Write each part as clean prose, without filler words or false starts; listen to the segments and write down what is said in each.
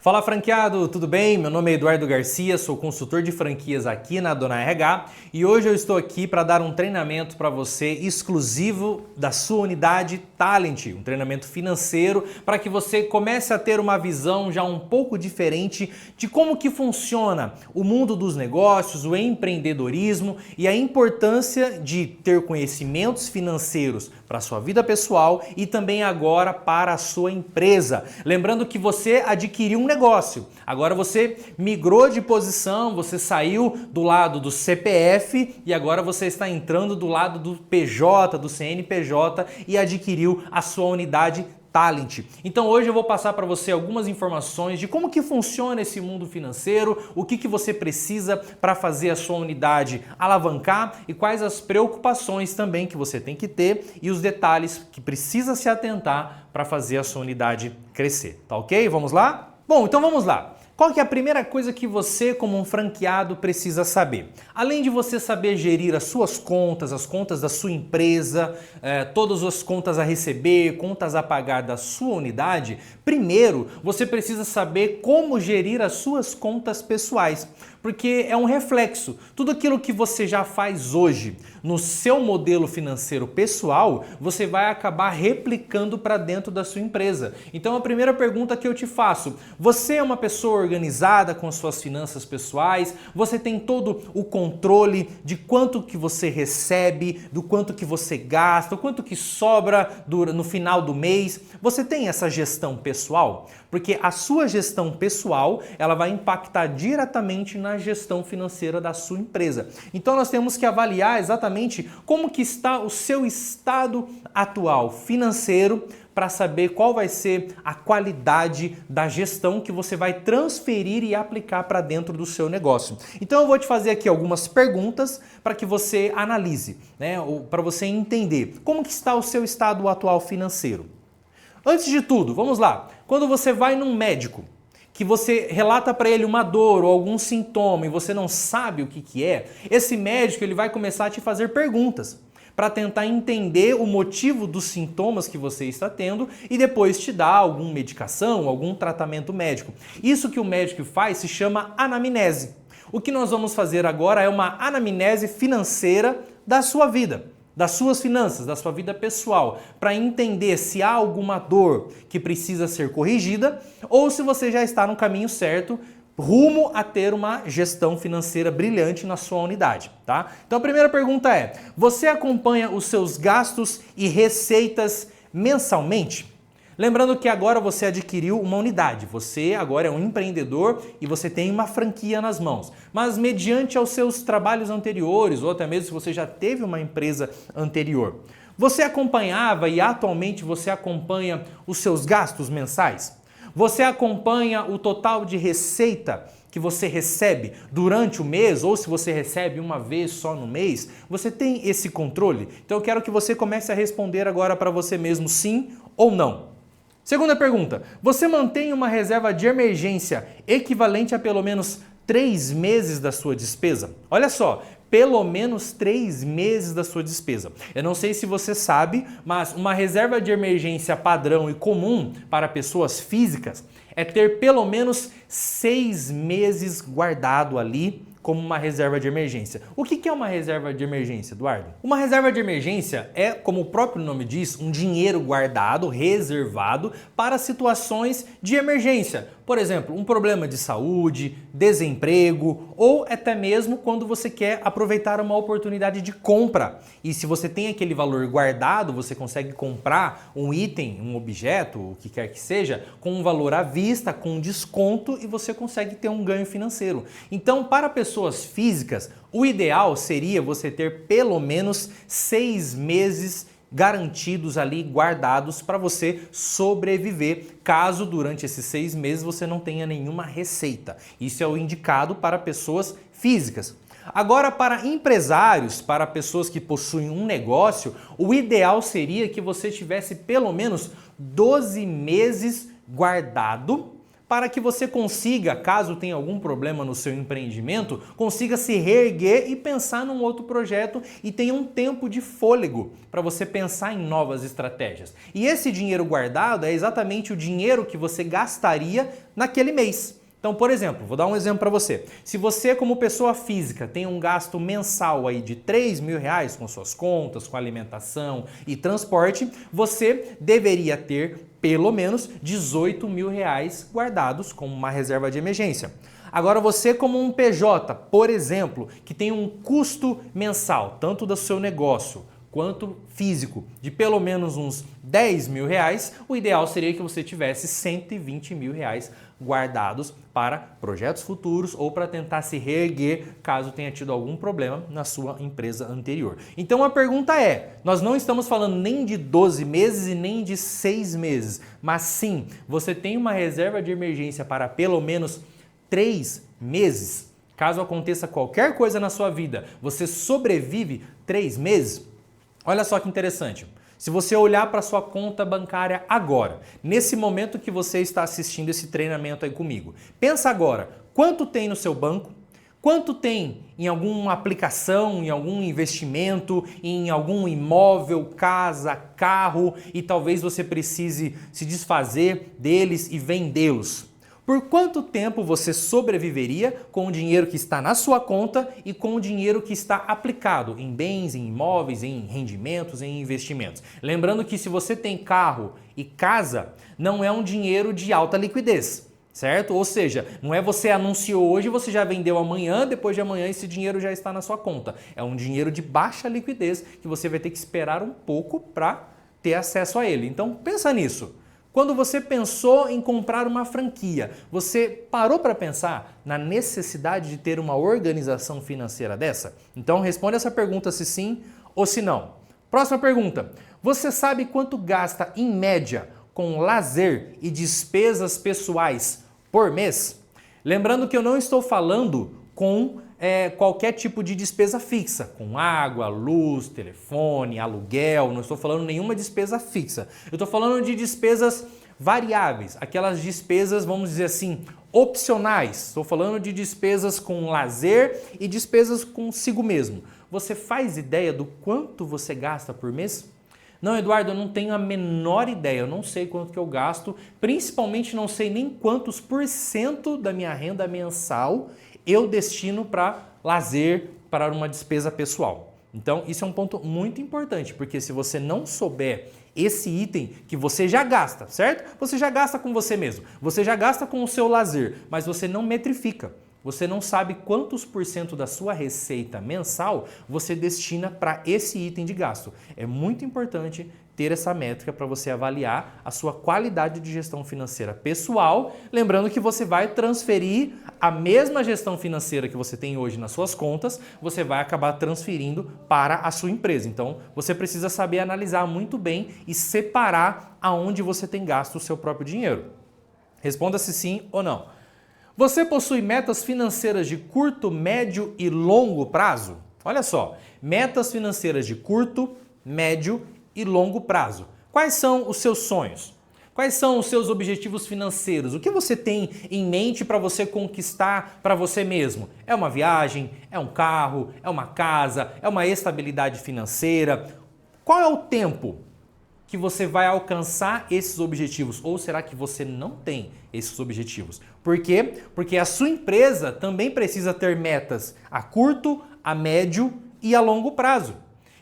Fala franqueado, tudo bem? Meu nome é Eduardo Garcia, sou consultor de franquias aqui na Dona RH e hoje eu estou aqui para dar um treinamento para você exclusivo da sua unidade Talent, um treinamento financeiro para que você comece a ter uma visão já um pouco diferente de como que funciona o mundo dos negócios, o empreendedorismo e a importância de ter conhecimentos financeiros para a sua vida pessoal e também agora para a sua empresa. Lembrando que você adquiriu um negócio, agora você migrou de posição, você saiu do lado do CPF e agora você está entrando do lado do PJ, do CNPJ e adquiriu a sua unidade Talent. Então hoje eu vou passar para você algumas informações de como que funciona esse mundo financeiro, o que você precisa para fazer a sua unidade alavancar e quais as preocupações também que você tem que ter e os detalhes que precisa se atentar para fazer a sua unidade crescer. Tá ok? Vamos lá? Bom, então vamos lá. Qual que é a primeira coisa que você, como um franqueado, precisa saber? Além de você saber gerir as suas contas, as contas da sua empresa, todas as contas a receber, contas a pagar da sua unidade, primeiro você precisa saber como gerir as suas contas pessoais, porque é um reflexo. Tudo aquilo que você já faz hoje no seu modelo financeiro pessoal, você vai acabar replicando para dentro da sua empresa. Então a primeira pergunta que eu te faço, você é uma pessoa organizada com as suas finanças pessoais? Você tem todo o controle de quanto que você recebe, do quanto que você gasta, o quanto que sobra no final do mês? Você tem essa gestão pessoal? Porque a sua gestão pessoal, ela vai impactar diretamente na gestão financeira da sua empresa. Então nós temos que avaliar exatamente como que está o seu estado atual financeiro para saber qual vai ser a qualidade da gestão que você vai transferir e aplicar para dentro do seu negócio. Então eu vou te fazer aqui algumas perguntas para que você analise, né, para você entender como que está o seu estado atual financeiro. Antes de tudo, vamos lá. Quando você vai num médico, que você relata para ele uma dor ou algum sintoma e você não sabe o que é, esse médico ele vai começar a te fazer perguntas para tentar entender o motivo dos sintomas que você está tendo e depois te dar alguma medicação, algum tratamento médico. Isso que o médico faz se chama anamnese. O que nós vamos fazer agora é uma anamnese financeira da sua vida, das suas finanças, da sua vida pessoal, para entender se há alguma dor que precisa ser corrigida ou se você já está no caminho certo, rumo a ter uma gestão financeira brilhante na sua unidade, tá? Então a primeira pergunta é, você acompanha os seus gastos e receitas mensalmente? Lembrando que agora você adquiriu uma unidade, você agora é um empreendedor e você tem uma franquia nas mãos. Mas mediante aos seus trabalhos anteriores ou até mesmo se você já teve uma empresa anterior, você acompanhava e atualmente você acompanha os seus gastos mensais? Você acompanha o total de receita que você recebe durante o mês ou se você recebe uma vez só no mês? Você tem esse controle? Então eu quero que você comece a responder agora para você mesmo sim ou não. Segunda pergunta, você mantém uma reserva de emergência equivalente a pelo menos 3 meses da sua despesa? Olha só, pelo menos 3 meses da sua despesa. Eu não sei se você sabe, mas uma reserva de emergência padrão e comum para pessoas físicas é ter pelo menos 6 meses guardado ali como uma reserva de emergência. O que é uma reserva de emergência, Eduardo? Uma reserva de emergência é, como o próprio nome diz, um dinheiro guardado, reservado para situações de emergência. Por exemplo, um problema de saúde, desemprego ou até mesmo quando você quer aproveitar uma oportunidade de compra. E se você tem aquele valor guardado, você consegue comprar um item, um objeto, o que quer que seja, com um valor à vista, com desconto e você consegue ter um ganho financeiro. Então, para pessoas físicas, o ideal seria você ter pelo menos 6 meses garantidos ali, guardados para você sobreviver, caso durante esses 6 meses você não tenha nenhuma receita. Isso é o indicado para pessoas físicas. Agora, para empresários, para pessoas que possuem um negócio, o ideal seria que você tivesse pelo menos 12 meses guardado para que você consiga, caso tenha algum problema no seu empreendimento, consiga se reerguer e pensar num outro projeto e tenha um tempo de fôlego para você pensar em novas estratégias. E esse dinheiro guardado é exatamente o dinheiro que você gastaria naquele mês. Então, por exemplo, vou dar um exemplo para você. Se você, como pessoa física, tem um gasto mensal aí de R$ 3.000 com suas contas, com alimentação e transporte, você deveria ter pelo menos R$ 18.000 guardados como uma reserva de emergência. Agora você, como um PJ, por exemplo, que tem um custo mensal, tanto do seu negócio quanto físico, de pelo menos uns R$ 10.000, o ideal seria que você tivesse R$ 120.000 guardados para projetos futuros ou para tentar se reerguer caso tenha tido algum problema na sua empresa anterior. Então a pergunta é, nós não estamos falando nem de 12 meses e nem de 6 meses, mas sim, você tem uma reserva de emergência para pelo menos 3 meses? Caso aconteça qualquer coisa na sua vida, você sobrevive 3 meses? Olha só que interessante. Se você olhar para a sua conta bancária agora, nesse momento que você está assistindo esse treinamento aí comigo, pensa agora, quanto tem no seu banco? Quanto tem em alguma aplicação, em algum investimento, em algum imóvel, casa, carro e talvez você precise se desfazer deles e vendê-los? Por quanto tempo você sobreviveria com o dinheiro que está na sua conta e com o dinheiro que está aplicado em bens, em imóveis, em rendimentos, em investimentos? Lembrando que se você tem carro e casa, não é um dinheiro de alta liquidez, certo? Ou seja, não é você anunciou hoje e você já vendeu amanhã, depois de amanhã esse dinheiro já está na sua conta. É um dinheiro de baixa liquidez que você vai ter que esperar um pouco para ter acesso a ele. Então pensa nisso. Quando você pensou em comprar uma franquia, você parou para pensar na necessidade de ter uma organização financeira dessa? Então responde essa pergunta se sim ou se não. Próxima pergunta. Você sabe quanto gasta em média com lazer e despesas pessoais por mês? Lembrando que eu não estou falando com qualquer tipo de despesa fixa, com água, luz, telefone, aluguel, não estou falando nenhuma despesa fixa. Eu estou falando de despesas variáveis, aquelas despesas, vamos dizer assim, opcionais. Estou falando de despesas com lazer e despesas consigo mesmo. Você faz ideia do quanto você gasta por mês? Não, Eduardo, eu não tenho a menor ideia, eu não sei quanto que eu gasto, principalmente não sei nem quantos % da minha renda mensal eu destino para lazer, para uma despesa pessoal. Então, isso é um ponto muito importante, porque se você não souber esse item que você já gasta, certo? Você já gasta com você mesmo, você já gasta com o seu lazer, mas você não metrifica. Você não sabe quantos % da sua receita mensal você destina para esse item de gasto. É muito importante ter essa métrica para você avaliar a sua qualidade de gestão financeira pessoal, lembrando que você vai transferir a mesma gestão financeira que você tem hoje nas suas contas, você vai acabar transferindo para a sua empresa. Então, você precisa saber analisar muito bem e separar aonde você tem gasto o seu próprio dinheiro. Responda se sim ou não. Você possui metas financeiras de curto, médio e longo prazo? Olha só, metas financeiras de curto, médio e longo prazo. Quais são os seus sonhos? Quais são os seus objetivos financeiros? O que você tem em mente para você conquistar para você mesmo? É uma viagem? É um carro? É uma casa? É uma estabilidade financeira? Qual é o tempo que você vai alcançar esses objetivos? Ou será que você não tem esses objetivos? Por quê? Porque a sua empresa também precisa ter metas a curto, a médio e a longo prazo.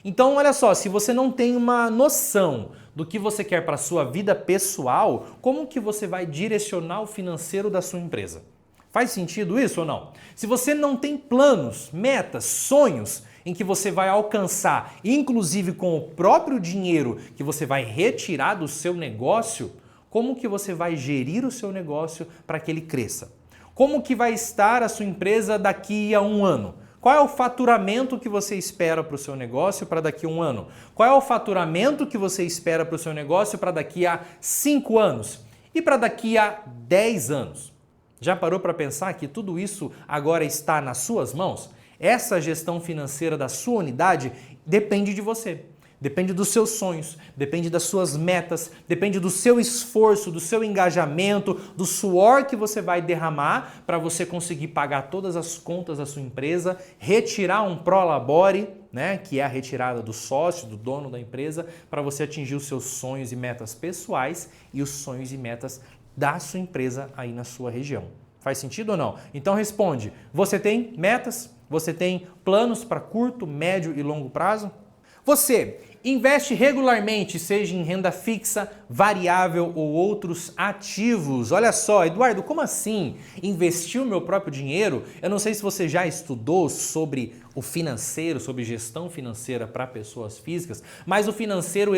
Então, olha só, se você não tem uma noção do que você quer para a sua vida pessoal, como que você vai direcionar o financeiro da sua empresa? Faz sentido isso ou não? Se você não tem planos, metas, sonhos em que você vai alcançar, inclusive com o próprio dinheiro que você vai retirar do seu negócio, como que você vai gerir o seu negócio para que ele cresça? Como que vai estar a sua empresa daqui a um ano? Qual é o faturamento que você espera para o seu negócio para daqui a um ano? Qual é o faturamento que você espera para o seu negócio para daqui a 5 anos? E para daqui a 10 anos? Já parou para pensar que tudo isso agora está nas suas mãos? Essa gestão financeira da sua unidade depende de você. depende dos seus sonhos, depende das suas metas, depende do seu esforço, do seu engajamento, do suor que você vai derramar para você conseguir pagar todas as contas da sua empresa, retirar um prolabore, né, que é a retirada do sócio, do dono da empresa, para você atingir os seus sonhos e metas pessoais e os sonhos e metas da sua empresa aí na sua região. Faz sentido ou não? Então responde, você tem metas? Você tem planos para curto, médio e longo prazo? Você investe regularmente, seja em renda fixa, variável ou outros ativos? Olha só, Eduardo, como assim investir o meu próprio dinheiro? Eu não sei se você já estudou sobre o financeiro, sobre gestão financeira para pessoas físicas, mas o financeiro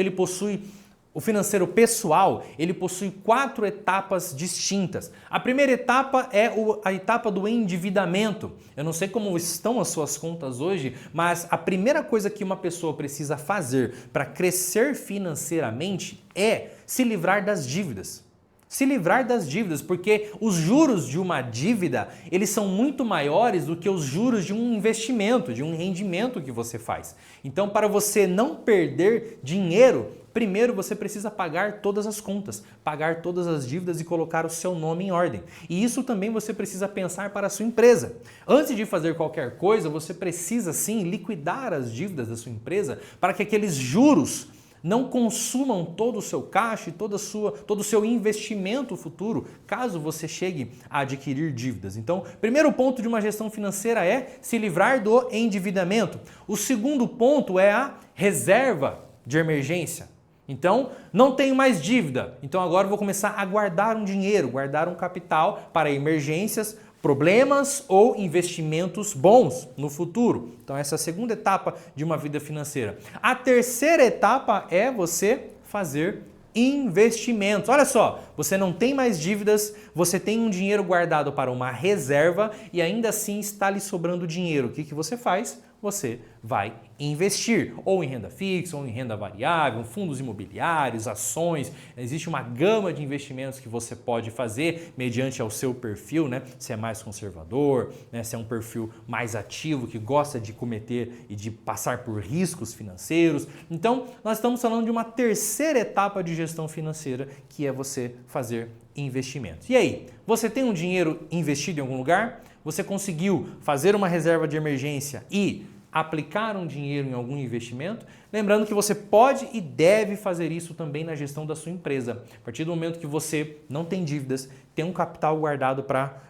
pessoal, ele possui 4 etapas distintas. A primeira etapa é a etapa do endividamento. Eu não sei como estão as suas contas hoje, mas a primeira coisa que uma pessoa precisa fazer para crescer financeiramente é se livrar das dívidas. Se livrar das dívidas, porque os juros de uma dívida, eles são muito maiores do que os juros de um investimento, de um rendimento que você faz. Então, para você não perder dinheiro, primeiro você precisa pagar todas as contas, pagar todas as dívidas e colocar o seu nome em ordem. E isso também você precisa pensar para a sua empresa. Antes de fazer qualquer coisa, você precisa sim liquidar as dívidas da sua empresa para que aqueles juros não consumam todo o seu caixa e todo o seu investimento futuro, caso você chegue a adquirir dívidas. Então, primeiro ponto de uma gestão financeira é se livrar do endividamento. O segundo ponto é a reserva de emergência. Então, não tenho mais dívida, então agora vou começar a guardar um dinheiro, guardar um capital para emergências, problemas ou investimentos bons no futuro. Então essa é a segunda etapa de uma vida financeira. A terceira etapa é você fazer investimentos. Olha só, você não tem mais dívidas, você tem um dinheiro guardado para uma reserva e ainda assim está lhe sobrando dinheiro. O que você faz? Você vai investir ou em renda fixa, ou em renda variável, fundos imobiliários, ações. Existe uma gama de investimentos que você pode fazer mediante ao seu perfil, né? Se é mais conservador, né? Se é um perfil mais ativo, que gosta de cometer e de passar por riscos financeiros. Então, nós estamos falando de uma terceira etapa de gestão financeira, que é você fazer investimentos. E aí, você tem um dinheiro investido em algum lugar? Você conseguiu fazer uma reserva de emergência e aplicar um dinheiro em algum investimento? Lembrando que você pode e deve fazer isso também na gestão da sua empresa. A partir do momento que você não tem dívidas, tem um capital guardado para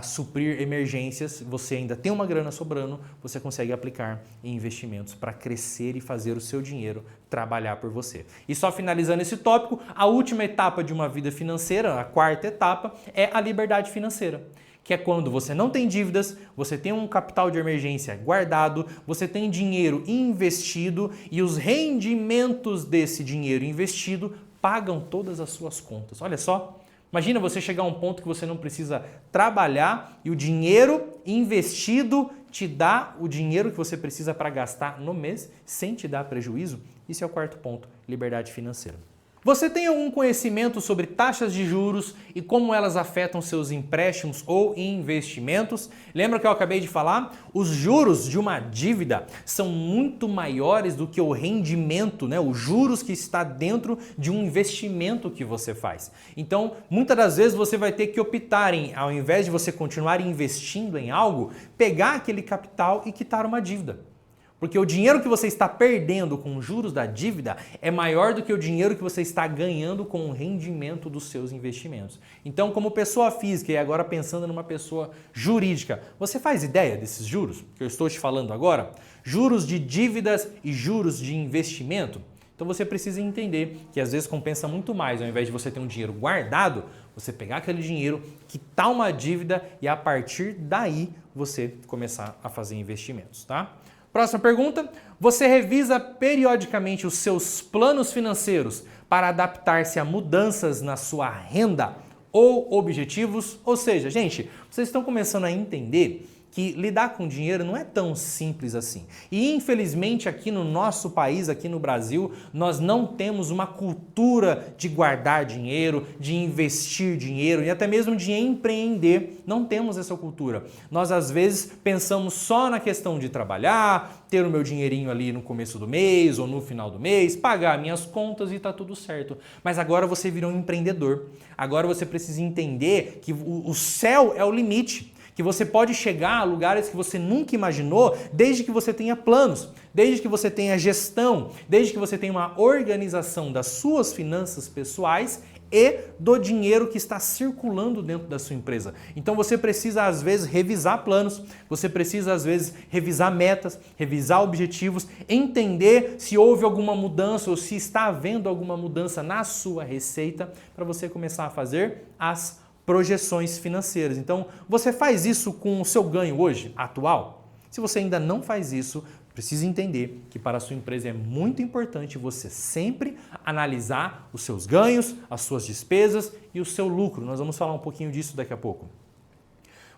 suprir emergências, você ainda tem uma grana sobrando, você consegue aplicar em investimentos para crescer e fazer o seu dinheiro trabalhar por você. E só finalizando esse tópico, a última etapa de uma vida financeira, a quarta etapa, é a liberdade financeira, que é quando você não tem dívidas, você tem um capital de emergência guardado, você tem dinheiro investido e os rendimentos desse dinheiro investido pagam todas as suas contas. Olha só, imagina você chegar a um ponto que você não precisa trabalhar e o dinheiro investido te dá o dinheiro que você precisa para gastar no mês sem te dar prejuízo. Isso é o quarto ponto, liberdade financeira. Você tem algum conhecimento sobre taxas de juros e como elas afetam seus empréstimos ou investimentos? Lembra que eu acabei de falar? Os juros de uma dívida são muito maiores do que o rendimento, né? Os juros que está dentro de um investimento que você faz. Então, muitas das vezes você vai ter que optar em, ao invés de você continuar investindo em algo, pegar aquele capital e quitar uma dívida. Porque o dinheiro que você está perdendo com os juros da dívida é maior do que o dinheiro que você está ganhando com o rendimento dos seus investimentos. Então, como pessoa física e agora pensando numa pessoa jurídica, você faz ideia desses juros que eu estou te falando agora? Juros de dívidas e juros de investimento? Então você precisa entender que às vezes compensa muito mais, ao invés de você ter um dinheiro guardado, você pegar aquele dinheiro, quitar uma dívida e a partir daí você começar a fazer investimentos, tá? Próxima pergunta, você revisa periodicamente os seus planos financeiros para adaptar-se a mudanças na sua renda ou objetivos? Ou seja, gente, vocês estão começando a entender que lidar com dinheiro não é tão simples assim. E infelizmente aqui no nosso país, aqui no Brasil, nós não temos uma cultura de guardar dinheiro, de investir dinheiro e até mesmo de empreender. Não temos essa cultura. Nós às vezes pensamos só na questão de trabalhar, ter o meu dinheirinho ali no começo do mês ou no final do mês, pagar minhas contas e tá tudo certo. Mas agora você virou um empreendedor. Agora você precisa entender que o céu é o limite. Que você pode chegar a lugares que você nunca imaginou, desde que você tenha planos, desde que você tenha gestão, desde que você tenha uma organização das suas finanças pessoais e do dinheiro que está circulando dentro da sua empresa. Então você precisa às vezes revisar planos, você precisa às vezes revisar metas, revisar objetivos, entender se houve alguma mudança ou se está havendo alguma mudança na sua receita para você começar a fazer as projeções financeiras. Então, você faz isso com o seu ganho hoje, atual? Se você ainda não faz isso, precisa entender que para a sua empresa é muito importante você sempre analisar os seus ganhos, as suas despesas e o seu lucro. Nós vamos falar um pouquinho disso daqui a pouco.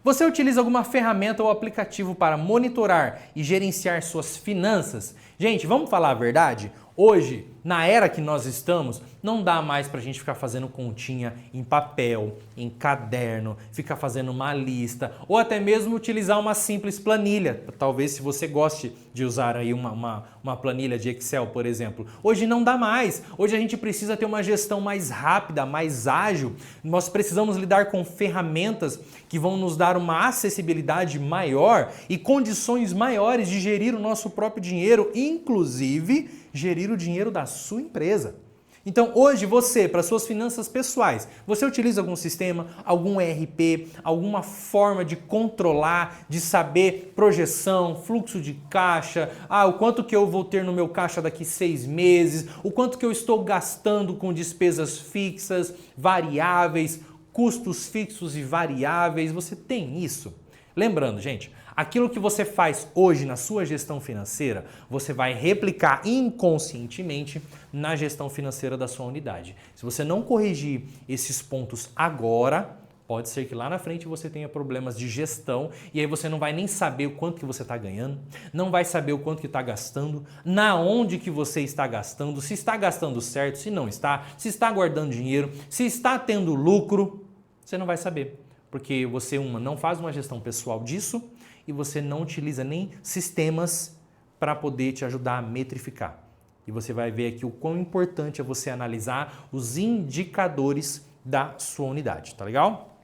Você utiliza alguma ferramenta ou aplicativo para monitorar e gerenciar suas finanças? Gente, vamos falar a verdade? Hoje, na era que nós estamos, não dá mais para a gente ficar fazendo continha em papel, em caderno, ficar fazendo uma lista ou até mesmo utilizar uma simples planilha. Talvez se você goste de usar aí uma planilha de Excel, por exemplo. Hoje não dá mais. Hoje a gente precisa ter uma gestão mais rápida, mais ágil. Nós precisamos lidar com ferramentas que vão nos dar uma acessibilidade maior e condições maiores de gerir o nosso próprio dinheiro, inclusive gerir o dinheiro da sua empresa. Então hoje você, para suas finanças pessoais, você utiliza algum sistema, algum ERP, alguma forma de controlar, de saber projeção, fluxo de caixa, o quanto que eu vou ter no meu caixa daqui 6 meses, o quanto que eu estou gastando com despesas fixas, variáveis, custos fixos e variáveis, você tem isso? Lembrando, gente, aquilo que você faz hoje na sua gestão financeira, você vai replicar inconscientemente na gestão financeira da sua unidade. Se você não corrigir esses pontos agora, pode ser que lá na frente você tenha problemas de gestão e aí você não vai nem saber o quanto que você está ganhando, não vai saber o quanto que está gastando, na onde que você está gastando, se está gastando certo, se não está, se está guardando dinheiro, se está tendo lucro, você não vai saber. Porque você, não faz uma gestão pessoal disso e você não utiliza nem sistemas para poder te ajudar a metrificar. E você vai ver aqui o quão importante é você analisar os indicadores da sua unidade, tá legal?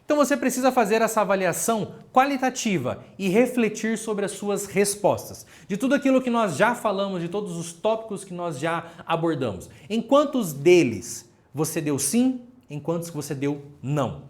Então você precisa fazer essa avaliação qualitativa e refletir sobre as suas respostas. De tudo aquilo que nós já falamos, de todos os tópicos que nós já abordamos. Em quantos deles você deu sim? Em quantos que você deu não.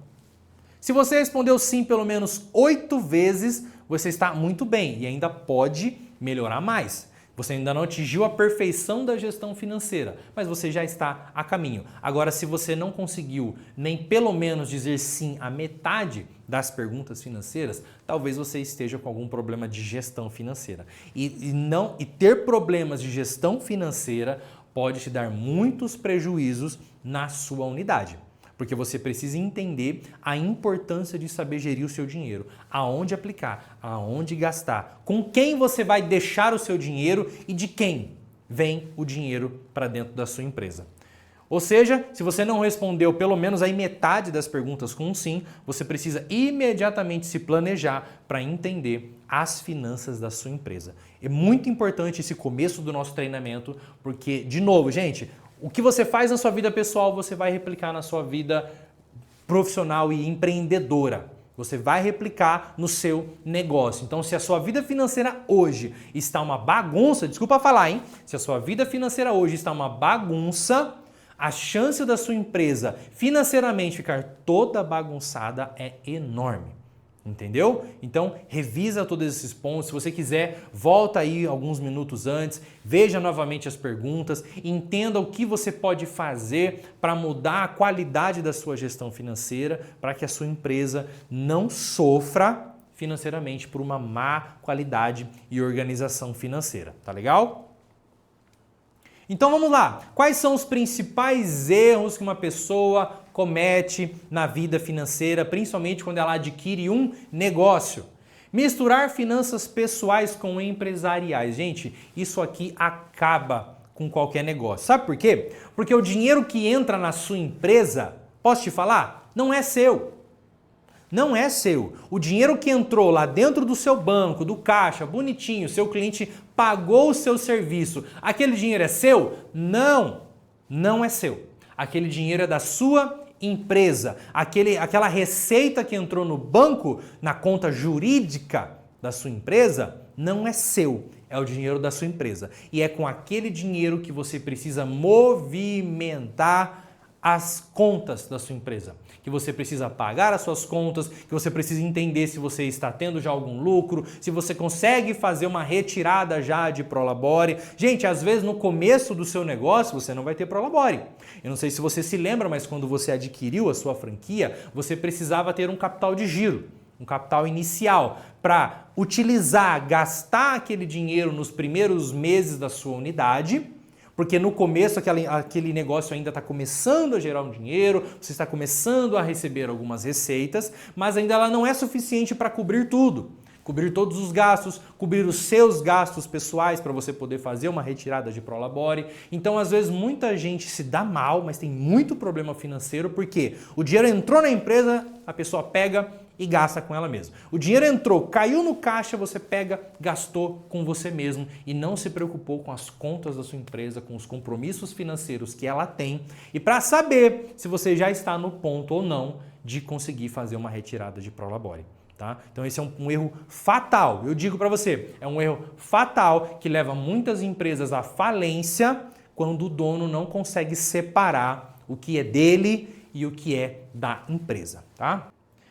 Se você respondeu sim pelo menos 8 vezes, você está muito bem e ainda pode melhorar mais. Você ainda não atingiu a perfeição da gestão financeira, mas você já está a caminho. Agora, se você não conseguiu nem pelo menos dizer sim a metade das perguntas financeiras, talvez você esteja com algum problema de gestão financeira. E ter problemas de gestão financeira pode te dar muitos prejuízos na sua unidade. Porque você precisa entender a importância de saber gerir o seu dinheiro, aonde aplicar, aonde gastar, com quem você vai deixar o seu dinheiro e de quem vem o dinheiro para dentro da sua empresa. Ou seja, se você não respondeu pelo menos aí metade das perguntas com um sim, você precisa imediatamente se planejar para entender as finanças da sua empresa. É muito importante esse começo do nosso treinamento, porque, de novo, gente, o que você faz na sua vida pessoal, você vai replicar na sua vida profissional e empreendedora. Você vai replicar no seu negócio. Então, se a sua vida financeira hoje está uma bagunça, desculpa falar, hein? Se a sua vida financeira hoje está uma bagunça, a chance da sua empresa financeiramente ficar toda bagunçada é enorme. Entendeu? Então, revisa todos esses pontos. Se você quiser, volta aí alguns minutos antes, veja novamente as perguntas, entenda o que você pode fazer para mudar a qualidade da sua gestão financeira, para que a sua empresa não sofra financeiramente por uma má qualidade e organização financeira. Tá legal? Então vamos lá. Quais são os principais erros que uma pessoa comete na vida financeira, principalmente quando ela adquire um negócio. Misturar finanças pessoais com empresariais. Gente, isso aqui acaba com qualquer negócio. Sabe por quê? Porque o dinheiro que entra na sua empresa, posso te falar, não é seu. Não é seu. O dinheiro que entrou lá dentro do seu banco, do caixa, bonitinho, seu cliente pagou o seu serviço, aquele dinheiro é seu? Não, não é seu. Aquele dinheiro é da sua empresa. Aquela receita que entrou no banco, na conta jurídica da sua empresa, não é seu. É o dinheiro da sua empresa. E é com aquele dinheiro que você precisa movimentar as contas da sua empresa. Que você precisa pagar as suas contas, que você precisa entender se você está tendo já algum lucro, se você consegue fazer uma retirada já de Prolabore. Gente, às vezes no começo do seu negócio você não vai ter Prolabore. Eu não sei se você se lembra, mas quando você adquiriu a sua franquia, você precisava ter um capital de giro, um capital inicial, para utilizar, gastar aquele dinheiro nos primeiros meses da sua unidade, porque no começo aquele negócio ainda está começando a gerar um dinheiro, você está começando a receber algumas receitas, mas ainda ela não é suficiente para cobrir tudo. Cobrir todos os gastos, cobrir os seus gastos pessoais para você poder fazer uma retirada de Prolabore. Então, às vezes, muita gente se dá mal, mas tem muito problema financeiro, porque o dinheiro entrou na empresa, a pessoa pega e gasta com ela mesma. O dinheiro entrou, caiu no caixa, você pega, gastou com você mesmo e não se preocupou com as contas da sua empresa, com os compromissos financeiros que ela tem e para saber se você já está no ponto ou não de conseguir fazer uma retirada de Prolabore. Tá? Então esse é um erro fatal. Eu digo para você, é um erro fatal que leva muitas empresas à falência quando o dono não consegue separar o que é dele e o que é da empresa. Tá?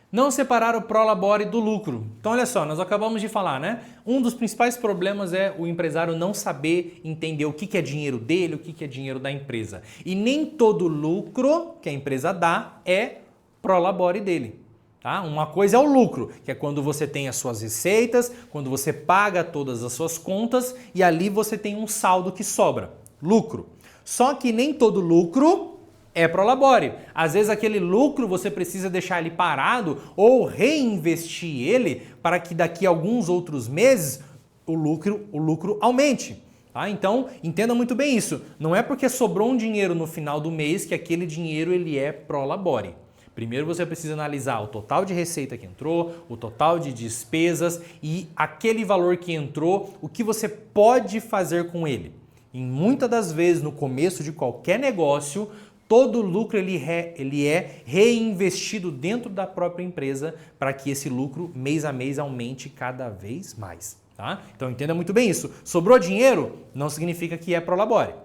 Não separar o Prolabore do lucro. Então olha só, nós acabamos de falar, né? Um dos principais problemas é o empresário não saber entender o que é dinheiro dele, o que é dinheiro da empresa. E nem todo lucro que a empresa dá é Prolabore dele. Tá? Uma coisa é o lucro, que é quando você tem as suas receitas, quando você paga todas as suas contas e ali você tem um saldo que sobra. Lucro. Só que nem todo lucro é Prolabore. Às vezes aquele lucro você precisa deixar ele parado ou reinvestir ele para que daqui a alguns outros meses o lucro aumente. Tá? Então, entenda muito bem isso. Não é porque sobrou um dinheiro no final do mês que aquele dinheiro ele é Prolabore. Primeiro você precisa analisar o total de receita que entrou, o total de despesas e aquele valor que entrou, o que você pode fazer com ele. E muitas das vezes, no começo de qualquer negócio, todo lucro ele é reinvestido dentro da própria empresa para que esse lucro mês a mês aumente cada vez mais. Tá? Então entenda muito bem isso. Sobrou dinheiro não significa que é Prolabore.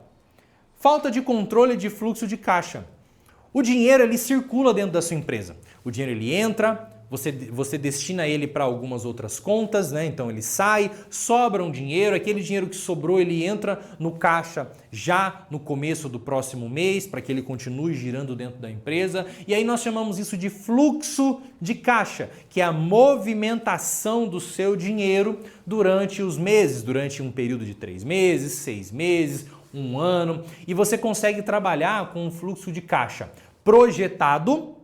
Falta de controle de fluxo de caixa. O dinheiro ele circula dentro da sua empresa. O dinheiro ele entra, você destina ele para algumas outras contas, né? Então ele sai, sobra um dinheiro, aquele dinheiro que sobrou ele entra no caixa já no começo do próximo mês para que ele continue girando dentro da empresa. E aí nós chamamos isso de fluxo de caixa, que é a movimentação do seu dinheiro durante os meses, durante um período de 3 meses, 6 meses, 1 ano, e você consegue trabalhar com um fluxo de caixa projetado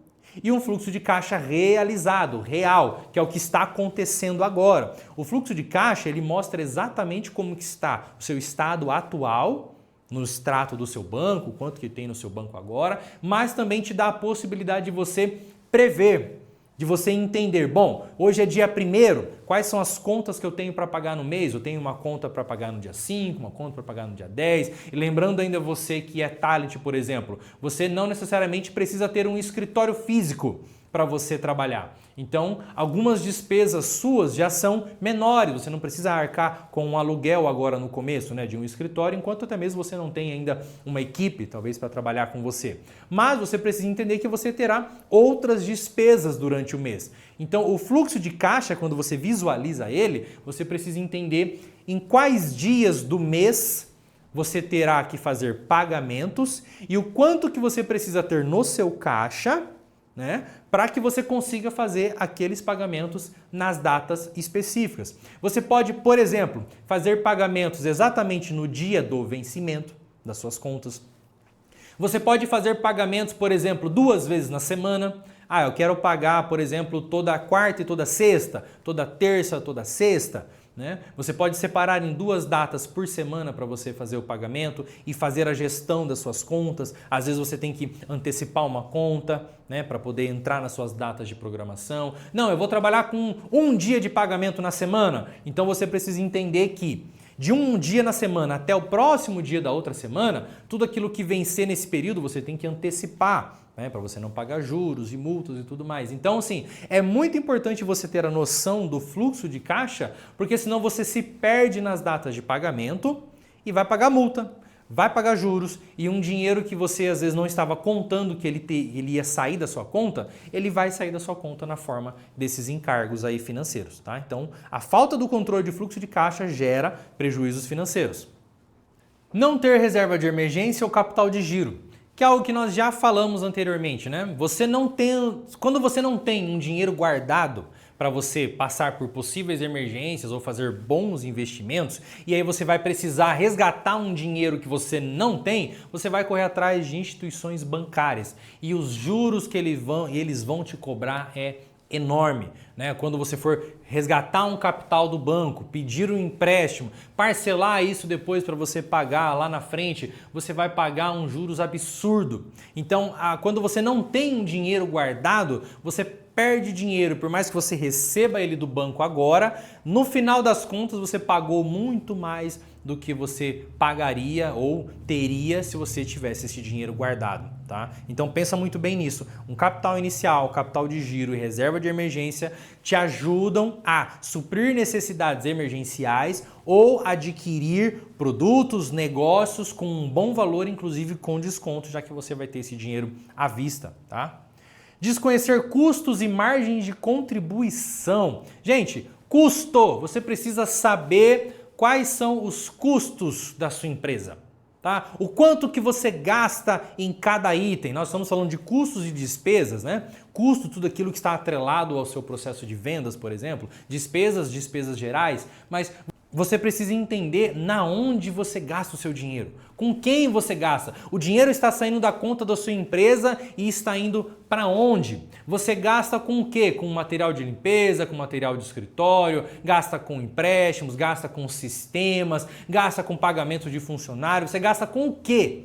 e um fluxo de caixa realizado, real, que é o que está acontecendo agora. O fluxo de caixa, ele mostra exatamente como que está o seu estado atual, no extrato do seu banco, quanto que tem no seu banco agora, mas também te dá a possibilidade de você prever, de você entender, bom, hoje é dia 1º, quais são as contas que eu tenho para pagar no mês? Eu tenho uma conta para pagar no dia 5, uma conta para pagar no dia 10. E lembrando ainda você que é talent, por exemplo, você não necessariamente precisa ter um escritório físico para você trabalhar. Então, algumas despesas suas já são menores, você não precisa arcar com um aluguel agora no começo, né, de um escritório, enquanto até mesmo você não tem ainda uma equipe, talvez, para trabalhar com você. Mas você precisa entender que você terá outras despesas durante o mês. Então, o fluxo de caixa, quando você visualiza ele, você precisa entender em quais dias do mês você terá que fazer pagamentos e o quanto que você precisa ter no seu caixa, né, para que você consiga fazer aqueles pagamentos nas datas específicas. Você pode, por exemplo, fazer pagamentos exatamente no dia do vencimento das suas contas. Você pode fazer pagamentos, por exemplo, 2 vezes na semana. Ah, eu quero pagar, por exemplo, toda quarta e toda sexta, toda terça, toda sexta. Né? Você pode separar em 2 datas por semana para você fazer o pagamento e fazer a gestão das suas contas. Às vezes você tem que antecipar uma conta, né, para poder entrar nas suas datas de programação. Não, eu vou trabalhar com 1 dia de pagamento na semana. Então você precisa entender que de 1 dia na semana até o próximo dia da outra semana, tudo aquilo que vencer nesse período você tem que antecipar, né, para você não pagar juros e multas e tudo mais. Então, assim, é muito importante você ter a noção do fluxo de caixa, porque senão você se perde nas datas de pagamento e vai pagar multa, vai pagar juros e um dinheiro que você às vezes não estava contando que ele ia sair da sua conta, ele vai sair da sua conta na forma desses encargos aí financeiros, tá? Então, a falta do controle de fluxo de caixa gera prejuízos financeiros. Não ter reserva de emergência ou capital de giro, que é algo que nós já falamos anteriormente, né? Quando você não tem um dinheiro guardado para você passar por possíveis emergências ou fazer bons investimentos, e aí você vai precisar resgatar um dinheiro que você não tem, você vai correr atrás de instituições bancárias. E os juros que eles vão te cobrar é enorme, né? Quando você for resgatar um capital do banco, pedir um empréstimo, parcelar isso depois para você pagar lá na frente, você vai pagar um juros absurdo. Então, quando você não tem um dinheiro guardado, você perde dinheiro, por mais que você receba ele do banco agora, no final das contas você pagou muito mais do que você pagaria ou teria se você tivesse esse dinheiro guardado, tá? Então pensa muito bem nisso. Um capital inicial, capital de giro e reserva de emergência te ajudam a suprir necessidades emergenciais ou adquirir produtos, negócios com um bom valor, inclusive com desconto, já que você vai ter esse dinheiro à vista, tá? Desconhecer custos e margens de contribuição. Gente, custo, você precisa saber quais são os custos da sua empresa, tá? O quanto que você gasta em cada item. Nós estamos falando de custos e despesas, né? Custo, tudo aquilo que está atrelado ao seu processo de vendas, por exemplo. Despesas gerais, mas você precisa entender na onde você gasta o seu dinheiro, com quem você gasta. O dinheiro está saindo da conta da sua empresa e está indo para onde? Você gasta com o quê? Com material de limpeza, com material de escritório, gasta com empréstimos, gasta com sistemas, gasta com pagamento de funcionário, você gasta com o quê?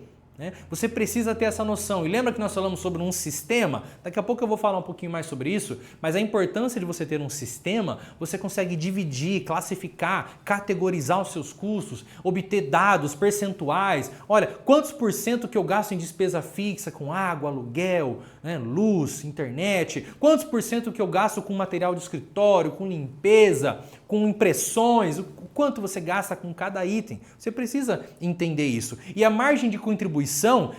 Você precisa ter essa noção. E lembra que nós falamos sobre um sistema? Daqui a pouco eu vou falar um pouquinho mais sobre isso, mas a importância de você ter um sistema, você consegue dividir, classificar, categorizar os seus custos, obter dados, percentuais. Olha, quantos por cento que eu gasto em despesa fixa com água, aluguel, né, luz, internet? Quantos por cento que eu gasto com material de escritório, com limpeza, com impressões? O quanto você gasta com cada item? Você precisa entender isso. E a margem de contribuição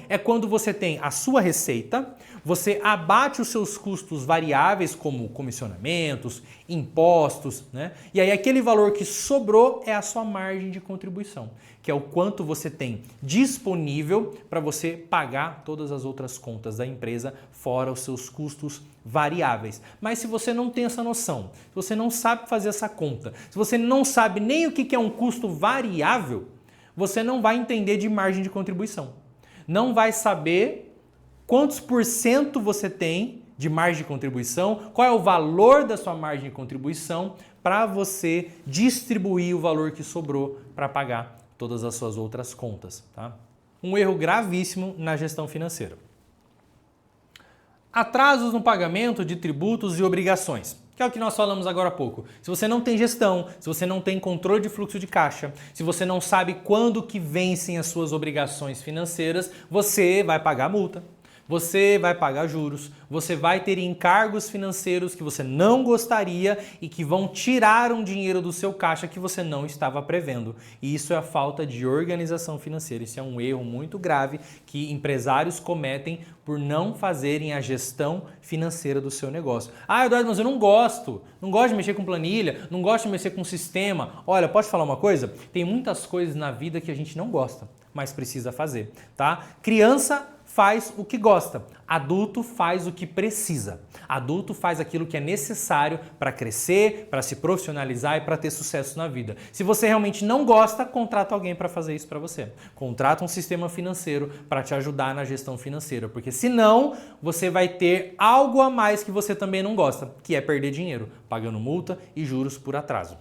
é quando você tem a sua receita, você abate os seus custos variáveis, como comissionamentos, impostos, né? E aí aquele valor que sobrou é a sua margem de contribuição, que é o quanto você tem disponível para você pagar todas as outras contas da empresa, fora os seus custos variáveis. Mas se você não tem essa noção, se você não sabe fazer essa conta, se você não sabe nem o que é um custo variável, você não vai entender de margem de contribuição. Não vai saber quantos por cento você tem de margem de contribuição, qual é o valor da sua margem de contribuição para você distribuir o valor que sobrou para pagar todas as suas outras contas, tá? Um erro gravíssimo na gestão financeira. Atrasos no pagamento de tributos e obrigações, que é o que nós falamos agora há pouco. Se você não tem gestão, se você não tem controle de fluxo de caixa, se você não sabe quando que vencem as suas obrigações financeiras, você vai pagar multa. Você vai pagar juros, você vai ter encargos financeiros que você não gostaria e que vão tirar um dinheiro do seu caixa que você não estava prevendo. E isso é a falta de organização financeira. Isso é um erro muito grave que empresários cometem por não fazerem a gestão financeira do seu negócio. Ah, Eduardo, mas eu não gosto de mexer com planilha, não gosto de mexer com sistema. Olha, posso te falar uma coisa? Tem muitas coisas na vida que a gente não gosta, mas precisa fazer, tá? Criança faz o que gosta. Adulto faz o que precisa. Adulto faz aquilo que é necessário para crescer, para se profissionalizar e para ter sucesso na vida. Se você realmente não gosta, contrata alguém para fazer isso para você. Contrata um sistema financeiro para te ajudar na gestão financeira, porque senão você vai ter algo a mais que você também não gosta, que é perder dinheiro, pagando multa e juros por atraso.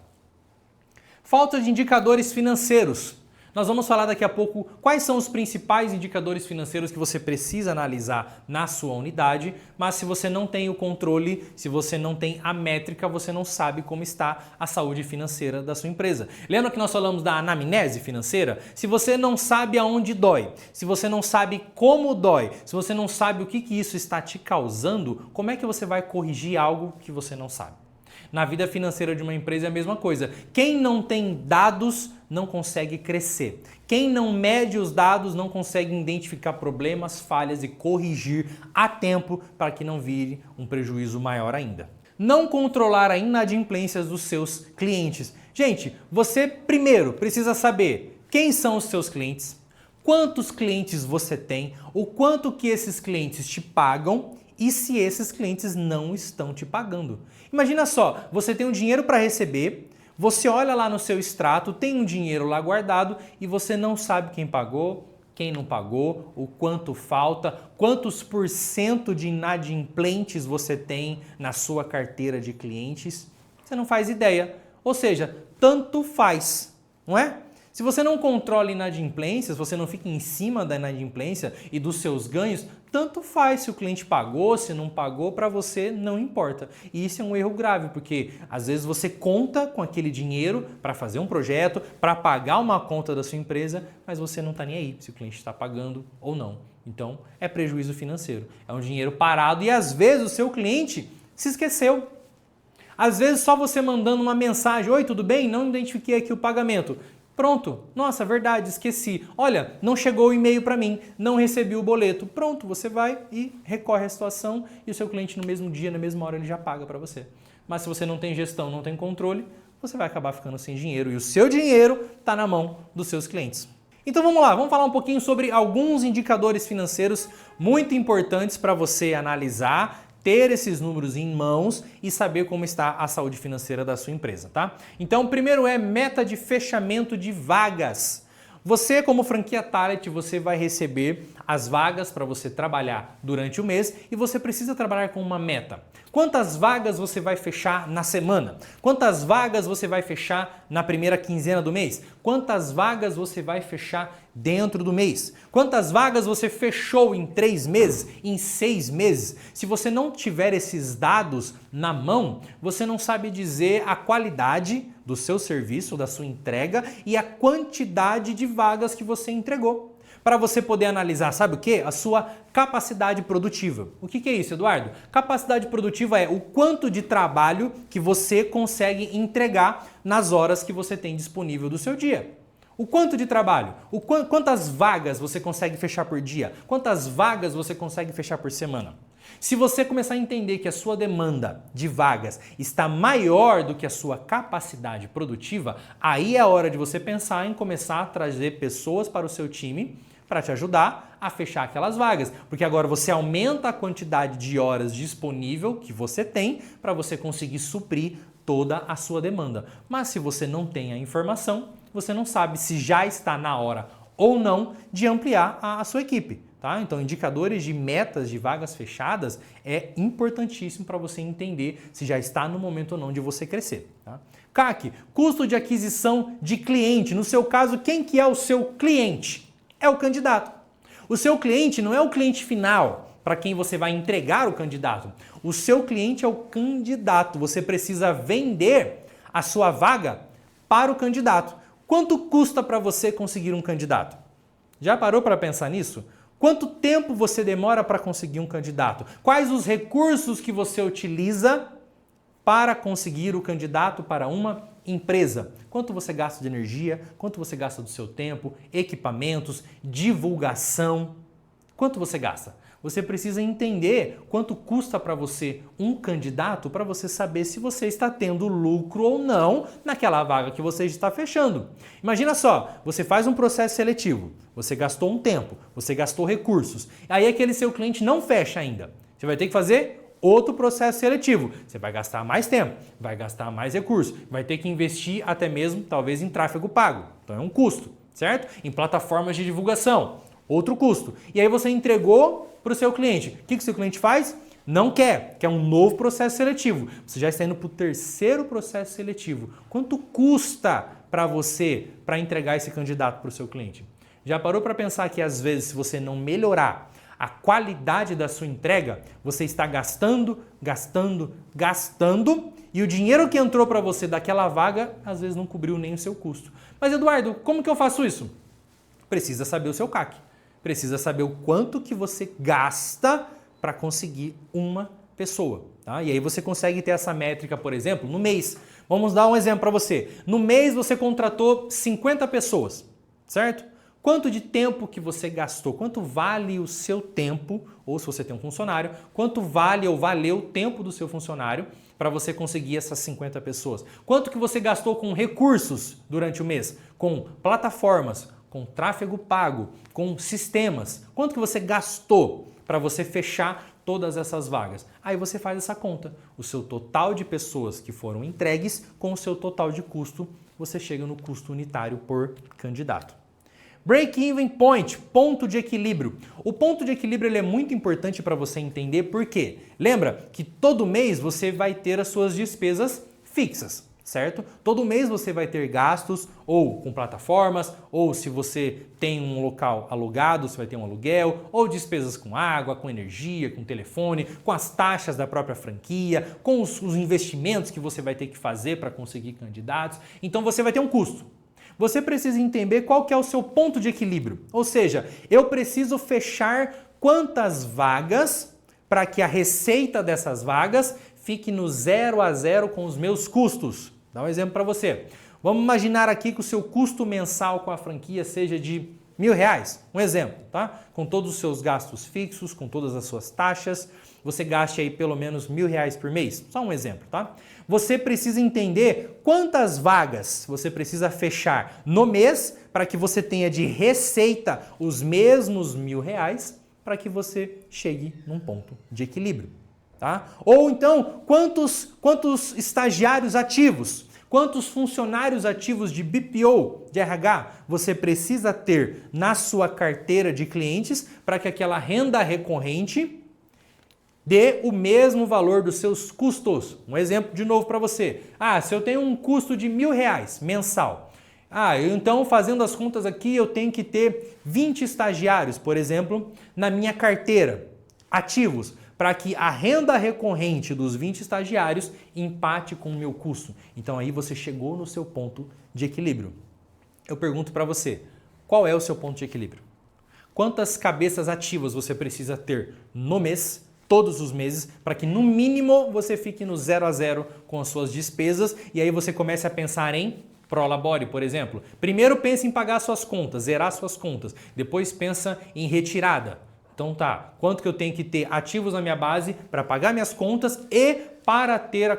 Falta de indicadores financeiros. Nós vamos falar daqui a pouco quais são os principais indicadores financeiros que você precisa analisar na sua unidade, mas se você não tem o controle, se você não tem a métrica, você não sabe como está a saúde financeira da sua empresa. Lembra que nós falamos da anamnese financeira? Se você não sabe aonde dói, se você não sabe como dói, se você não sabe o que isso está te causando, como é que você vai corrigir algo que você não sabe? Na vida financeira de uma empresa é a mesma coisa. Quem não tem dados não consegue crescer. Quem não mede os dados não consegue identificar problemas, falhas e corrigir a tempo para que não vire um prejuízo maior ainda. Não controlar a inadimplência dos seus clientes. Gente, você primeiro precisa saber quem são os seus clientes, quantos clientes você tem, o quanto que esses clientes te pagam e se esses clientes não estão te pagando. Imagina só, você tem um dinheiro para receber, você olha lá no seu extrato, tem um dinheiro lá guardado e você não sabe quem pagou, quem não pagou, o quanto falta, quantos % de inadimplentes você tem na sua carteira de clientes. Você não faz ideia. Ou seja, tanto faz, não é? Se você não controla inadimplências, você não fica em cima da inadimplência e dos seus ganhos, tanto faz se o cliente pagou, se não pagou, para você não importa. E isso é um erro grave, porque às vezes você conta com aquele dinheiro para fazer um projeto, para pagar uma conta da sua empresa, mas você não está nem aí se o cliente está pagando ou não. Então é prejuízo financeiro, é um dinheiro parado e às vezes o seu cliente se esqueceu. Às vezes só você mandando uma mensagem, oi, tudo bem? Não identifiquei aqui o pagamento. Pronto, nossa, verdade, esqueci. Olha, não chegou o e-mail para mim, não recebi o boleto. Pronto, você vai e recorre à situação e o seu cliente no mesmo dia, na mesma hora, ele já paga para você. Mas se você não tem gestão, não tem controle, você vai acabar ficando sem dinheiro e o seu dinheiro está na mão dos seus clientes. Então vamos lá, vamos falar um pouquinho sobre alguns indicadores financeiros muito importantes para você analisar, ter esses números em mãos e saber como está a saúde financeira da sua empresa, tá? Então, o primeiro é meta de fechamento de vagas. Você, como franquia Talent, você vai receber as vagas para você trabalhar durante o mês e você precisa trabalhar com uma meta. Quantas vagas você vai fechar na semana? Quantas vagas você vai fechar na primeira quinzena do mês? Quantas vagas você vai fechar dentro do mês? Quantas vagas você fechou em 3 meses, em 6 meses? Se você não tiver esses dados na mão, você não sabe dizer a qualidade do seu serviço, da sua entrega e a quantidade de vagas que você entregou. Para você poder analisar, sabe o quê? A sua capacidade produtiva. O que é isso, Eduardo? Capacidade produtiva é o quanto de trabalho que você consegue entregar nas horas que você tem disponível do seu dia. O quanto de trabalho, quantas vagas você consegue fechar por dia, quantas vagas você consegue fechar por semana. Se você começar a entender que a sua demanda de vagas está maior do que a sua capacidade produtiva, aí é a hora de você pensar em começar a trazer pessoas para o seu time para te ajudar a fechar aquelas vagas, porque agora você aumenta a quantidade de horas disponível que você tem para você conseguir suprir toda a sua demanda. Mas se você não tem a informação, você não sabe se já está na hora ou não de ampliar a sua equipe. Tá? Então, indicadores de metas de vagas fechadas é importantíssimo para você entender se já está no momento ou não de você crescer. Tá? CAC, custo de aquisição de cliente. No seu caso, quem que é o seu cliente? É o candidato. O seu cliente não é o cliente final, para quem você vai entregar o candidato. O seu cliente é o candidato. Você precisa vender a sua vaga para o candidato. Quanto custa para você conseguir um candidato? Já parou para pensar nisso? Quanto tempo você demora para conseguir um candidato? Quais os recursos que você utiliza para conseguir o candidato para uma empresa? Quanto você gasta de energia? Quanto você gasta do seu tempo? Equipamentos? Divulgação? Quanto você gasta? Você precisa entender quanto custa para você um candidato para você saber se você está tendo lucro ou não naquela vaga que você está fechando. Imagina só, você faz um processo seletivo, você gastou um tempo, você gastou recursos. Aí aquele seu cliente não fecha ainda. Você vai ter que fazer outro processo seletivo. Você vai gastar mais tempo, vai gastar mais recursos, vai ter que investir até mesmo, talvez, em tráfego pago. Então é um custo, certo? Em plataformas de divulgação, outro custo. E aí você entregou para o seu cliente. O que o seu cliente faz? Não quer um novo processo seletivo. Você já está indo para o terceiro processo seletivo. Quanto custa para você para entregar esse candidato para o seu cliente? Já parou para pensar que às vezes se você não melhorar a qualidade da sua entrega, você está gastando e o dinheiro que entrou para você daquela vaga às vezes não cobriu nem o seu custo. Mas Eduardo, como que eu faço isso? Precisa saber o seu CAC. Precisa saber o quanto que você gasta para conseguir uma pessoa. Tá? E aí você consegue ter essa métrica, por exemplo, no mês. Vamos dar um exemplo para você. No mês você contratou 50 pessoas, certo? Quanto de tempo que você gastou? Quanto vale o seu tempo, ou se você tem um funcionário, quanto vale ou valeu o tempo do seu funcionário para você conseguir essas 50 pessoas? Quanto que você gastou com recursos durante o mês? Com plataformas, com tráfego pago, com sistemas? Quanto que você gastou para você fechar todas essas vagas? Aí você faz essa conta. O seu total de pessoas que foram entregues com o seu total de custo, você chega no custo unitário por candidato. Break-even point, ponto de equilíbrio. O ponto de equilíbrio ele é muito importante para você entender por quê. Lembra que todo mês você vai ter as suas despesas fixas, certo? Todo mês você vai ter gastos ou com plataformas, ou se você tem um local alugado, você vai ter um aluguel, ou despesas com água, com energia, com telefone, com as taxas da própria franquia, com os investimentos que você vai ter que fazer para conseguir candidatos. Então você vai ter um custo. Você precisa entender qual que é o seu ponto de equilíbrio. Ou seja, eu preciso fechar quantas vagas para que a receita dessas vagas fique no 0 a 0 com os meus custos. Dá um exemplo para você. Vamos imaginar aqui que o seu custo mensal com a franquia seja de R$1.000. Um exemplo, tá? Com todos os seus gastos fixos, com todas as suas taxas, você gaste aí pelo menos R$1.000 por mês. Só um exemplo, tá? Você precisa entender quantas vagas você precisa fechar no mês para que você tenha de receita os mesmos R$1.000 para que você chegue num ponto de equilíbrio, tá? Ou então, quantos estagiários ativos, quantos funcionários ativos de BPO, de RH, você precisa ter na sua carteira de clientes para que aquela renda recorrente dê o mesmo valor dos seus custos. Um exemplo de novo para você. Se eu tenho um custo de R$1.000 mensal, então fazendo as contas aqui eu tenho que ter 20 estagiários, por exemplo, na minha carteira, ativos, para que a renda recorrente dos 20 estagiários empate com o meu custo. Então aí você chegou no seu ponto de equilíbrio. Eu pergunto para você, qual é o seu ponto de equilíbrio? Quantas cabeças ativas você precisa ter no mês, todos os meses, para que no mínimo você fique no 0 a 0 com as suas despesas e aí você comece a pensar em Prolabore, por exemplo. Primeiro pensa em pagar suas contas, zerar suas contas. Depois pensa em retirada. Então tá, quanto que eu tenho que ter ativos na minha base para pagar minhas contas e para ter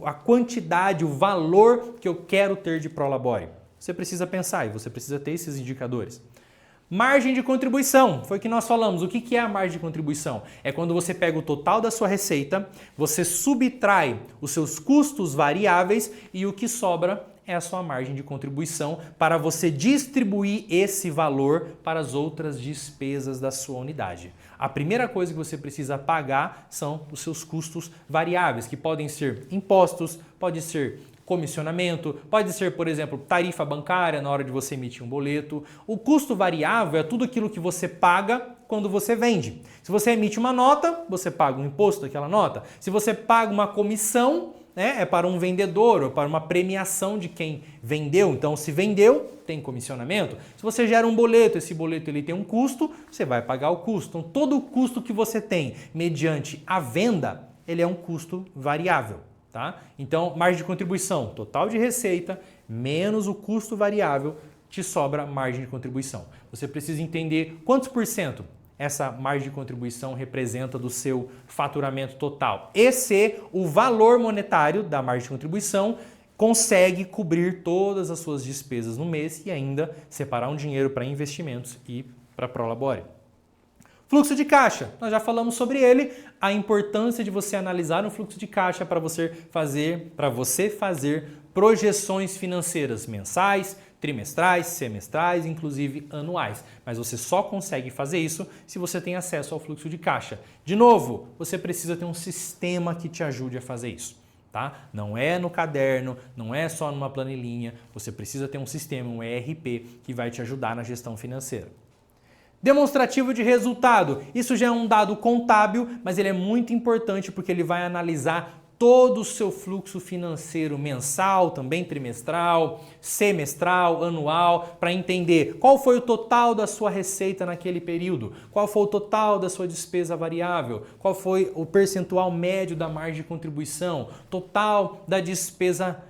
a quantidade, o valor que eu quero ter de Prolabore. Você precisa pensar e você precisa ter esses indicadores. Margem de contribuição, foi o que nós falamos. O que é a margem de contribuição? É quando você pega o total da sua receita, você subtrai os seus custos variáveis e o que sobra é a sua margem de contribuição para você distribuir esse valor para as outras despesas da sua unidade. A primeira coisa que você precisa pagar são os seus custos variáveis, que podem ser impostos, pode ser comissionamento, pode ser, por exemplo, tarifa bancária na hora de você emitir um boleto. O custo variável é tudo aquilo que você paga quando você vende. Se você emite uma nota, você paga um imposto daquela nota. Se você paga uma comissão, é para um vendedor ou para uma premiação de quem vendeu. Então, se vendeu, tem comissionamento. Se você gera um boleto, esse boleto ele tem um custo, você vai pagar o custo. Então, todo o custo que você tem mediante a venda, ele é um custo variável. Tá? Então, margem de contribuição, total de receita, menos o custo variável, te sobra margem de contribuição. Você precisa entender quantos por cento essa margem de contribuição representa do seu faturamento total. Esse é o valor monetário da margem de contribuição consegue cobrir todas as suas despesas no mês e ainda separar um dinheiro para investimentos e para Prolabore. Fluxo de caixa, nós já falamos sobre ele, a importância de você analisar um fluxo de caixa para você fazer projeções financeiras mensais, trimestrais, semestrais, inclusive anuais. Mas você só consegue fazer isso se você tem acesso ao fluxo de caixa. De novo, você precisa ter um sistema que te ajude a fazer isso. Tá? Não é no caderno, não é só numa planilhinha, você precisa ter um sistema, um ERP, que vai te ajudar na gestão financeira. Demonstrativo de resultado. Isso já é um dado contábil, mas ele é muito importante porque ele vai analisar todo o seu fluxo financeiro mensal, também trimestral, semestral, anual, para entender qual foi o total da sua receita naquele período, qual foi o total da sua despesa variável, qual foi o percentual médio da margem de contribuição, total da despesa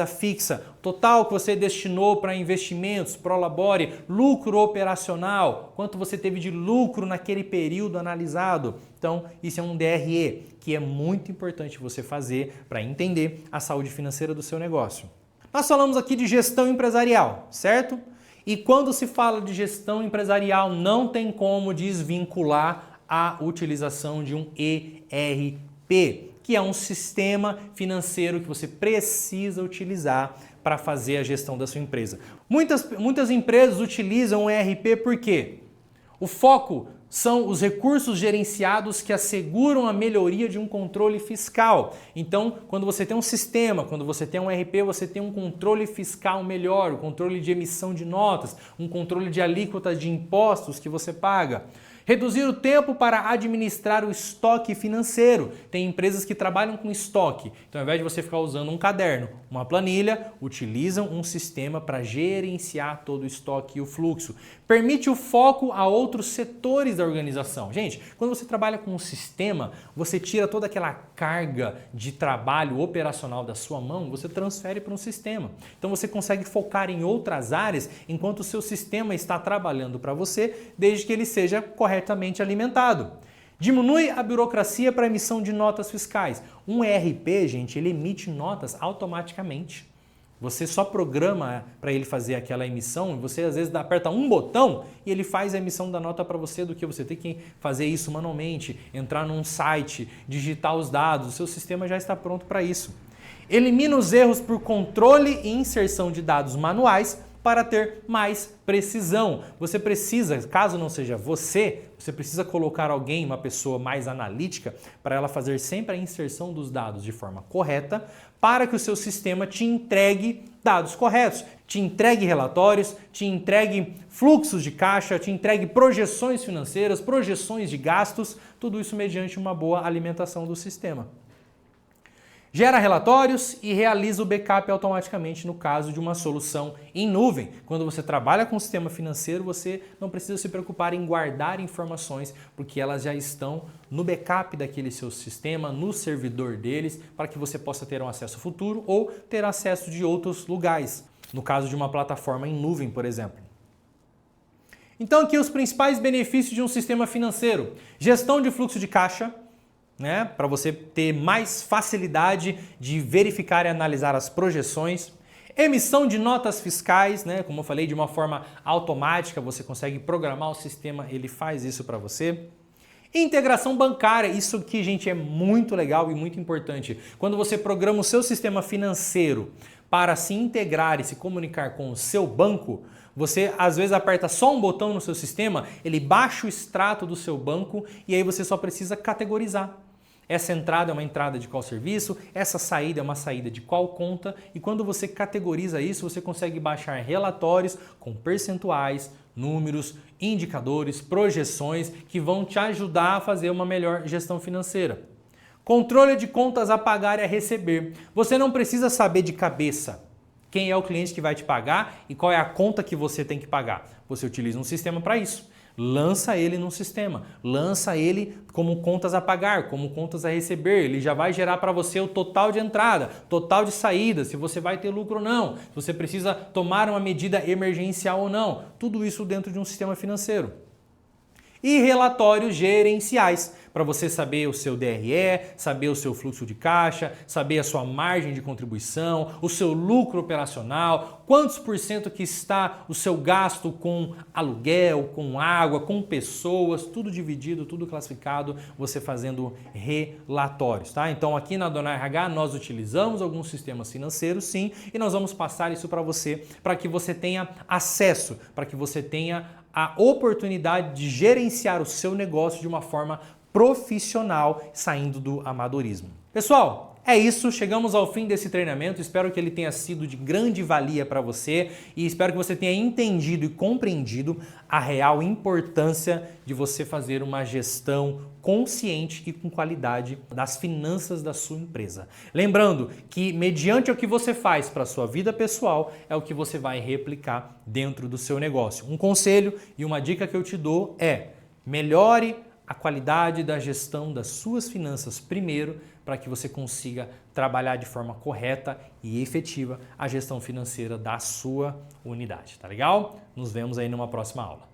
fixa, total que você destinou para investimentos, Prolabore, lucro operacional, quanto você teve de lucro naquele período analisado. Então, isso é um DRE, que é muito importante você fazer para entender a saúde financeira do seu negócio. Nós falamos aqui de gestão empresarial, certo? E quando se fala de gestão empresarial, não tem como desvincular a utilização de um ERP, que é um sistema financeiro que você precisa utilizar para fazer a gestão da sua empresa. Muitas empresas utilizam o ERP porque o foco são os recursos gerenciados que asseguram a melhoria de um controle fiscal. Então, quando você tem um sistema, quando você tem um ERP, você tem um controle fiscal melhor, o controle de emissão de notas, um controle de alíquotas de impostos que você paga. Reduzir o tempo para administrar o estoque financeiro. Tem empresas que trabalham com estoque. Então, ao invés de você ficar usando um caderno, uma planilha, utilizam um sistema para gerenciar todo o estoque e o fluxo. Permite o foco a outros setores da organização. Gente, quando você trabalha com um sistema, você tira toda aquela carga de trabalho operacional da sua mão, você transfere para um sistema. Então, você consegue focar em outras áreas enquanto o seu sistema está trabalhando para você, desde que ele seja corretamente alimentado. Diminui a burocracia para a emissão de notas fiscais. Um ERP, gente, ele emite notas automaticamente. Você só programa para ele fazer aquela emissão e você às vezes aperta um botão e ele faz a emissão da nota para você do que você tem que fazer isso manualmente, entrar num site, digitar os dados, o seu sistema já está pronto para isso. Elimina os erros por controle e inserção de dados manuais para ter mais precisão. Você precisa, caso não seja você precisa colocar alguém, uma pessoa mais analítica, para ela fazer sempre a inserção dos dados de forma correta, para que o seu sistema te entregue dados corretos, te entregue relatórios, te entregue fluxos de caixa, te entregue projeções financeiras, projeções de gastos, tudo isso mediante uma boa alimentação do sistema. Gera relatórios e realiza o backup automaticamente no caso de uma solução em nuvem. Quando você trabalha com o sistema financeiro, você não precisa se preocupar em guardar informações, porque elas já estão no backup daquele seu sistema, no servidor deles, para que você possa ter um acesso futuro ou ter acesso de outros lugares, no caso de uma plataforma em nuvem, por exemplo. Então aqui os principais benefícios de um sistema financeiro: gestão de fluxo de caixa, para você ter mais facilidade de verificar e analisar as projeções. Emissão de notas fiscais, como eu falei, de uma forma automática, você consegue programar o sistema, ele faz isso para você. Integração bancária, isso aqui, gente, é muito legal e muito importante. Quando você programa o seu sistema financeiro para se integrar e se comunicar com o seu banco, você às vezes aperta só um botão no seu sistema, ele baixa o extrato do seu banco e aí você só precisa categorizar. Essa entrada é uma entrada de qual serviço, essa saída é uma saída de qual conta, e quando você categoriza isso, você consegue baixar relatórios com percentuais, números, indicadores, projeções que vão te ajudar a fazer uma melhor gestão financeira. Controle de contas a pagar e a receber. Você não precisa saber de cabeça quem é o cliente que vai te pagar e qual é a conta que você tem que pagar. Você utiliza um sistema para isso. Lança ele num sistema, lança ele como contas a pagar, como contas a receber. Ele já vai gerar para você o total de entrada, total de saída, se você vai ter lucro ou não, se você precisa tomar uma medida emergencial ou não. Tudo isso dentro de um sistema financeiro. E relatórios gerenciais, para você saber o seu DRE, saber o seu fluxo de caixa, saber a sua margem de contribuição, o seu lucro operacional, quantos por cento que está o seu gasto com aluguel, com água, com pessoas, tudo dividido, tudo classificado, você fazendo relatórios, tá? Então aqui na Dona RH nós utilizamos alguns sistemas financeiros, sim, e nós vamos passar isso para que você tenha acesso, para que você tenha a oportunidade de gerenciar o seu negócio de uma forma profissional, saindo do amadorismo. Pessoal, é isso, chegamos ao fim desse treinamento, espero que ele tenha sido de grande valia para você e espero que você tenha entendido e compreendido a real importância de você fazer uma gestão consciente e com qualidade das finanças da sua empresa. Lembrando que mediante o que você faz para a sua vida pessoal é o que você vai replicar dentro do seu negócio. Um conselho e uma dica que eu te dou é: melhore a qualidade da gestão das suas finanças primeiro, para que você consiga trabalhar de forma correta e efetiva a gestão financeira da sua unidade, tá legal? Nos vemos aí numa próxima aula.